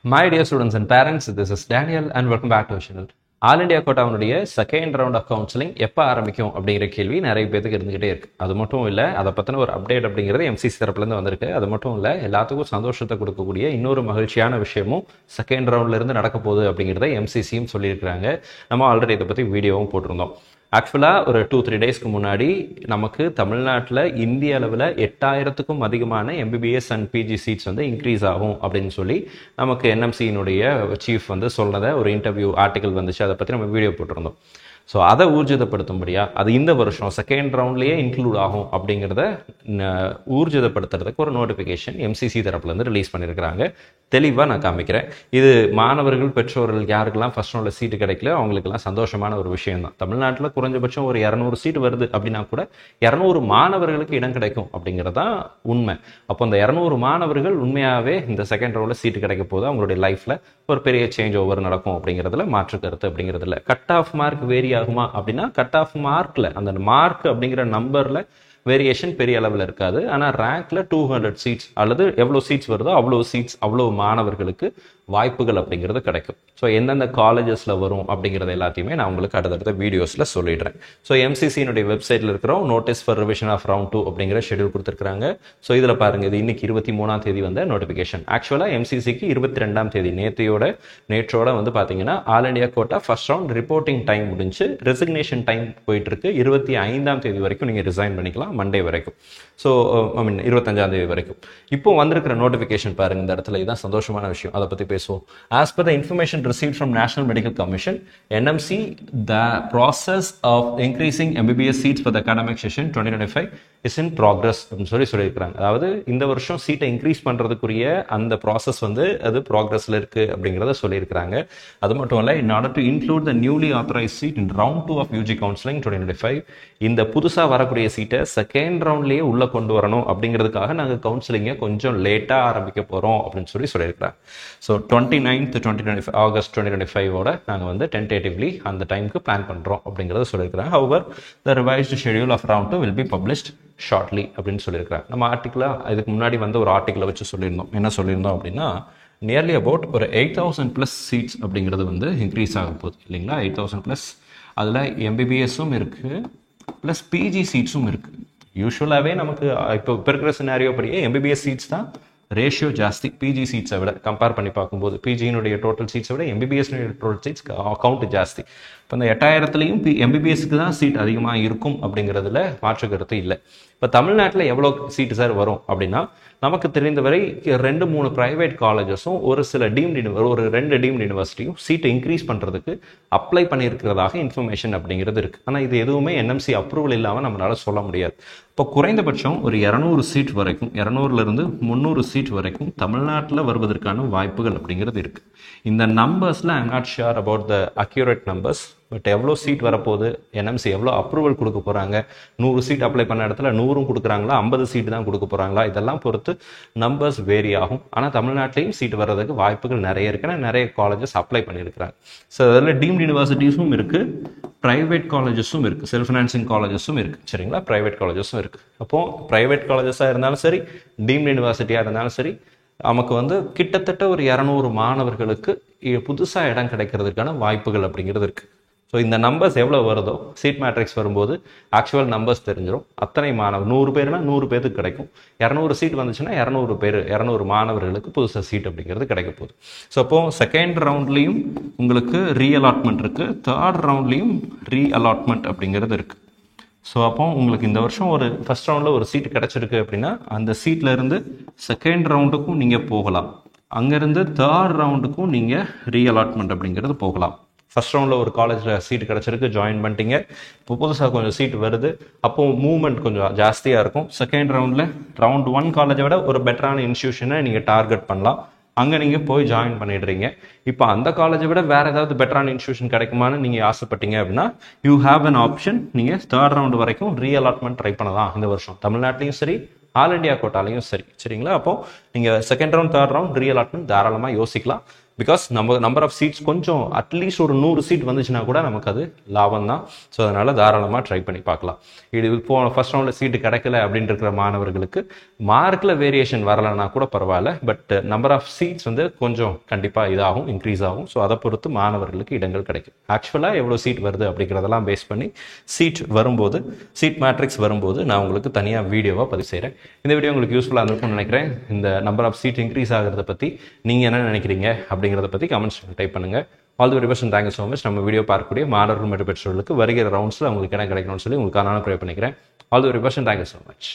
My dear students and parents, this is Daniel and welcome back to our channel. All India கோட்டாவுடைய second round of counselling எப்போ ஆரம்பிக்கும் அப்படிங்கிற கேள்வி நிறைய பேருக்கு இருந்துகிட்டே இருக்கு. அது மட்டும் இல்லை, அதை பற்றின ஒரு அப்டேட் அப்படிங்கிறது எம்சிசி தரப்புலேருந்து வந்திருக்கு. அது மட்டும் இல்லை, எல்லாத்துக்கும் சந்தோஷத்தை கொடுக்கக்கூடிய இன்னொரு மகிழ்ச்சியான விஷயமும் செகண்ட் ரவுண்ட்லேருந்து நடக்க போகுது அப்படிங்கிறத எம்சிசியும் சொல்லியிருக்கிறாங்க. நம்ம ஆல்ரெடி இதை பற்றி வீடியோவும் போட்டிருந்தோம். ஆக்சுவலாக ஒரு 2-3 டேஸ்க்கு முன்னாடி நமக்கு தமிழ்நாட்டில் இந்திய அளவில் 8000க்கும் அதிகமான எம்பிபிஎஸ் அண்ட் பிஜி சீட்ஸ் வந்து இன்க்ரீஸ் ஆகும் அப்படின்னு சொல்லி நமக்கு என்எம்சியினுடைய சீஃப் வந்து சொன்னதை ஒரு இன்டர்வியூ ஆர்டிக்கல் வந்துச்சு. அதை பற்றி நம்ம வீடியோ போட்டிருந்தோம். ஸோ அதை ஊர்ஜிதப்படுத்தும்படியா அது இந்த வருஷம் செகண்ட் ரவுண்ட்லேயே இன்க்ளூட் ஆகும் அப்படிங்கிறத ஊர்ஜிதப்படுத்துறதுக்கு ஒரு நோட்டிஃபிகேஷன் எம்சிசி தரப்புலேருந்து ரிலீஸ் பண்ணியிருக்கிறாங்க. தெளிவாக நான் காமிக்கிறேன். இது மாணவர்கள் பெற்றோர்கள் யாருக்கெல்லாம் ஃபர்ஸ்ட் ரவுண்டில் சீட்டு கிடைக்கல அவங்களுக்கெல்லாம் சந்தோஷமான ஒரு விஷயம் தான். தமிழ்நாட்டில் குறைஞ்சபட்சம் ஒரு 200 சீட்டு வருது அப்படின்னா கூட 200 மாணவர்களுக்கு இடம் கிடைக்கும் அப்படிங்கிறதான் உண்மை. அப்போ அந்த 200 மாணவர்கள் உண்மையாகவே இந்த செகண்ட் ரவுண்டில் சீட்டு கிடைக்க போது அவங்களுடைய லைஃப்பில் ஒரு பெரிய சேஞ்ச் ஓவர் நடக்கும் அப்படிங்கிறதுல மாற்று கருத்து அப்படிங்கிறதுல. கட் ஆஃப் மார்க் வேரி ஆகுமா அப்படின்னா கட் ஆஃப் மார்க்ல அந்த மார்க் அப்படிங்கிற நம்பர்ல வேரியேஷன் பெரிய அளவில் இருக்காது. ஆனால் ரேங்க்ல 200 சீட்ஸ் அல்லது எவ்வளோ சீட்ஸ் வருதோ அவ்வளோ சீட்ஸ் அவ்வளோ மாணவர்களுக்கு வாய்ப்புகள் அப்படிங்கிறது கிடைக்கும். ஸோ எந்தெந்த காலேஜஸில் வரும் அப்படிங்கிறது எல்லாத்தையுமே நான் உங்களுக்கு அடுத்தடுத்த வீடியோஸில் சொல்லிடுறேன். ஸோ எம்சிசியினுடைய வெப்சைட்டில் இருக்கிறோம் notice for revision of round 2 அப்படிங்கிற ஷெடியூல் கொடுத்துருக்காங்க. ஸோ இதில் பாருங்கள், இது இன்னைக்கு 23ஆம் தேதி வந்த நோட்டிஃபிகேஷன். ஆக்சுவலாக எம்சிசிக்கு 22ஆம் தேதி நேற்றோட வந்து பார்த்தீங்கன்னா all India quota first round reporting time முடிஞ்சு ரெசிக்னேஷன் டைம் போயிட்டு இருக்கு. 25ஆம் தேதி வரைக்கும் நீங்கள் ரிசைன் பண்ணிக்கலாம், மண்டே வரைக்கும். ஸோ 25ஆம் தேதி வரைக்கும். இப்போ வந்திருக்கிற நோட்டிஃபிகேஷன் பாருங்க, இந்த இடத்துல இதுதான் சந்தோஷமான விஷயம். அதை பற்றி பேசுவோம். As per the information received from National Medical Commission, NMC, the process of increasing MBBS seats for the academic session 2025 is in progress அப்படின்னு சொல்லியிருக்கிறாங்க. அதாவது இந்த வருஷம் சீட்டை இன்க்ரீஸ் பண்ணுறதுக்குரிய அந்த ப்ராசஸ் வந்து அது ப்ராக்ரஸில் இருக்குது அப்படிங்கிறத சொல்லியிருக்கிறாங்க. அது மட்டும் இல்லை, in order to include the newly authorized seat in round 2 of UG counseling 2025, இந்த புதுசாக வரக்கூடிய சீட்டை செகண்ட் ரவுண்ட்லேயே உள்ளே கொண்டு வரணும் அப்படிங்கிறதுக்காக நாங்கள் கவுன்சிலிங்கை கொஞ்சம் லேட்டாக ஆரம்பிக்க போகிறோம் அப்படின்னு சொல்லியிருக்கிறாங்க. ஸோ 29th 2025 ஆகஸ்ட் 2025ஓட நாங்கள் வந்து டென்டேட்டிவ்லி அந்த டைமுக்கு பிளான் பண்ணுறோம் அப்படிங்கிறத சொல்லியிருக்கிறாங்க. However the revised schedule of round 2 will be published shortly அப்படின்னு சொல்லியிருக்கிறாங்க. நம்ம ஆர்டிக்கலாக இதுக்கு முன்னாடி வந்து ஒரு ஆர்டிக்கலை வச்சு சொல்லியிருந்தோம். என்ன சொல்லியிருந்தோம் அப்படின்னா, நியர்லி அபவுட் ஒரு 8000+ சீட்ஸ் அப்படிங்கிறது வந்து இன்க்ரீஸ் ஆக போகுது இல்லைங்களா. 8000+, அதில் எம்பிபிஎஸும் இருக்குது ப்ளஸ் பிஜி சீட்ஸும் இருக்குது. யூஸ்வலாகவே நமக்கு இப்போ இருக்கிற சினாரியோ படியே எம்பிபிஎஸ் சீட்ஸ் தான் ரேஷியோ ஜாஸ்தி பிஜி சீட்ஸை விட. கம்பேர் பண்ணி பார்க்கும்போது பிஜியினுடைய டோட்டல் சீட்ஸை விட எம்பிபிஎஸ்னுடைய டோட்டல் சீட்ஸ் கவுண்ட் ஜாஸ்தி. இப்போ இந்த 8000த்துலேயும் எம்பிபிஎஸ்க்கு தான் சீட் அதிகமாக இருக்கும் அப்படிங்கிறதுல மாற்று கருத்து இல்லை. இப்போ தமிழ்நாட்டில் எவ்வளோ சீட்டு சார் வரும் அப்படின்னா, நமக்கு தெரிந்தவரை 2-3 ப்ரைவேட் காலேஜஸும் ஒரு சில ஒரு 2 டீம்டு யூனிவர்சிட்டியும் சீட்டை இன்க்ரீஸ் பண்ணுறதுக்கு அப்ளை பண்ணியிருக்கிறதாக இன்ஃபர்மேஷன் அப்படிங்கிறது இருக்குது. ஆனால் இது எதுவுமே என்எம்சி அப்ரூவல் இல்லாமல் நம்மளால் சொல்ல முடியாது. இப்போ குறைந்தபட்சம் ஒரு 200 சீட் வரைக்கும், 200லேருந்து 300 சீட் வரைக்கும் தமிழ்நாட்டில் வருவதற்கான வாய்ப்புகள் அப்படிங்கிறது இருக்குது. இந்த நம்பர்ஸில் I am not sure about the accurate numbers. But எவ்வளோ சீட் வரப்போகுது, என்எம்சி எவ்வளோ அப்ரூவல் கொடுக்க போகிறாங்க, 100 சீட் அப்ளை பண்ண இடத்துல 100 கொடுக்குறாங்களா, 50 சீட்டு தான் கொடுக்க போகிறாங்களா, இதெல்லாம் பொறுத்து நம்பர்ஸ் வேரி ஆகும். ஆனால் தமிழ்நாட்டிலையும் சீட் வர்றதுக்கு வாய்ப்புகள் நிறைய இருக்குன்னா நிறைய காலேஜஸ் அப்ளை பண்ணியிருக்கிறாங்க. ஸோ அதில் டீம்டு யூனிவர்சிட்டிஸும் இருக்குது, ப்ரைவேட் காலேஜஸும் இருக்குது, செல்ஃப் ஃபினான்சிங் காலேஜஸும் இருக்குது. சரிங்களா, ப்ரைவேட் காலேஜஸும் இருக்குது. அப்போது ப்ரைவேட் காலேஜஸாக இருந்தாலும் சரி, டீம்டு யூனிவர்சிட்டியாக இருந்தாலும் சரி, நமக்கு வந்து கிட்டத்தட்ட ஒரு 200 மாணவர்களுக்கு புதுசாக இடம் கிடைக்கிறதுக்கான வாய்ப்புகள் அப்படிங்கிறது இருக்குது. ஸோ இந்த நம்பர்ஸ் எவ்வளோ வருதோ, சீட் மேட்ரிக்ஸ் வரும்போது ஆக்சுவல் நம்பர்ஸ் தெரிஞ்சிடும். அத்தனை மாணவர் 100 பேர்னா 100 பேருக்கு கிடைக்கும். 200 சீட் வந்துச்சுன்னா 200 மாணவர்களுக்கு புதுசாக சீட் அப்படிங்கிறது கிடைக்க போகுது. ஸோ அப்போ செகண்ட் ரவுண்ட்லேயும் உங்களுக்கு ரீஅலாட்மெண்ட் இருக்குது, தேர்ட் ரவுண்ட்லேயும் ரீஅலாட்மெண்ட் அப்படிங்கிறது இருக்குது. ஸோ அப்போ உங்களுக்கு இந்த வருஷம் ஒரு ஃபர்ஸ்ட் ரவுண்டில் ஒரு சீட்டு கிடச்சிருக்கு அப்படின்னா அந்த சீட்டில் இருந்து செகண்ட் ரவுண்டுக்கும் நீங்கள் போகலாம், அங்கேருந்து தேர்ட் ரவுண்டுக்கும் நீங்கள் ரீஅலாட்மெண்ட் அப்படிங்கிறது போகலாம். ஃபர்ஸ்ட் ரவுண்டில் ஒரு காலேஜில் சீட்டு கிடச்சிருக்கு, ஜாயின் பண்ணிட்டீங்க, இப்போ புதுசாக கொஞ்சம் சீட் வருது, அப்போது மூவ்மெண்ட் கொஞ்சம் ஜாஸ்தியாக இருக்கும். செகண்ட் ரவுண்டில் ரவுண்ட் 1 காலேஜை விட ஒரு பெட்டரான இன்ஸ்டியூஷனை நீங்கள் டார்கெட் பண்ணலாம், அங்கே நீங்கள் போய் ஜாயின் பண்ணிடுறீங்க. இப்போ அந்த காலேஜை விட வேறு ஏதாவது பெட்டரான இன்ஸ்டியூஷன் கிடைக்குமான்னு நீங்கள் ஆசைப்பட்டீங்க அப்படின்னா யூ ஹேவ் அன் ஆப்ஷன். நீங்கள் தேர்ட் ரவுண்டு வரைக்கும் ரீஅலாட்மெண்ட் ட்ரை பண்ணலாம் இந்த வருஷம், தமிழ்நாட்டிலையும் சரி ஆல் இண்டியா கோட்டாலையும் சரி. சரிங்களா, அப்போ நீங்கள் second round third round reallotment தாராளமாக யோசிக்கலாம். பிகாஸ் நம்ம நம்பர் ஆஃப் சீட்ஸ் கொஞ்சம் அட்லீஸ்ட் ஒரு 100 சீட் வந்துச்சுன்னா கூட நமக்கு அது லாபம் தான். ஸோ அதனால் தாராளமாக ட்ரை பண்ணி பார்க்கலாம். இது ஃபர்ஸ்ட் ரவுண்டில் சீட்டு கிடைக்கல அப்படின்னு இருக்கிற மாணவர்களுக்கு மார்க்கில் வேரியேஷன் வரலைன்னா கூட பரவாயில்ல, பட் நம்பர் ஆஃப் சீட்ஸ் வந்து கொஞ்சம் கண்டிப்பாக இதாகும், இன்க்ரீஸ் ஆகும். ஸோ அதை பொறுத்து மாணவர்களுக்கு இடங்கள் கிடைக்கும். ஆக்சுவலாக எவ்வளோ சீட் வருது அப்படிங்கிறதெல்லாம் பேஸ் பண்ணி சீட் மேட்ரிக்ஸ் வரும்போது நான் உங்களுக்கு தனியாக வீடியோவாக பதிவு செய்கிறேன். இந்த வீடியோ உங்களுக்கு யூஸ்ஃபுல்லாக இருக்கும்னு நினைக்கிறேன். இந்த நம்பர் ஆஃப் சீட் இன்க்ரீஸ் ஆகிறத பற்றி நீங்கள் என்ன நினைக்கிறீங்க அப்படிங்கிறத பற்றி கமெண்ட்ஸ் டைப் பண்ணுங்கள். All the very best, thank you so much. நம்ம வீடியோ பார்க்கக்கூடிய மாணவர்கள் மற்றும் பெற்றோர்களுக்கு வருகிற ரவுண்ட்ஸில் உங்களுக்கு என்ன கிடைக்கணும்னு சொல்லி உங்களுக்கு ப்ரே பண்ணிக்கிறேன். All the very best, thank you so much.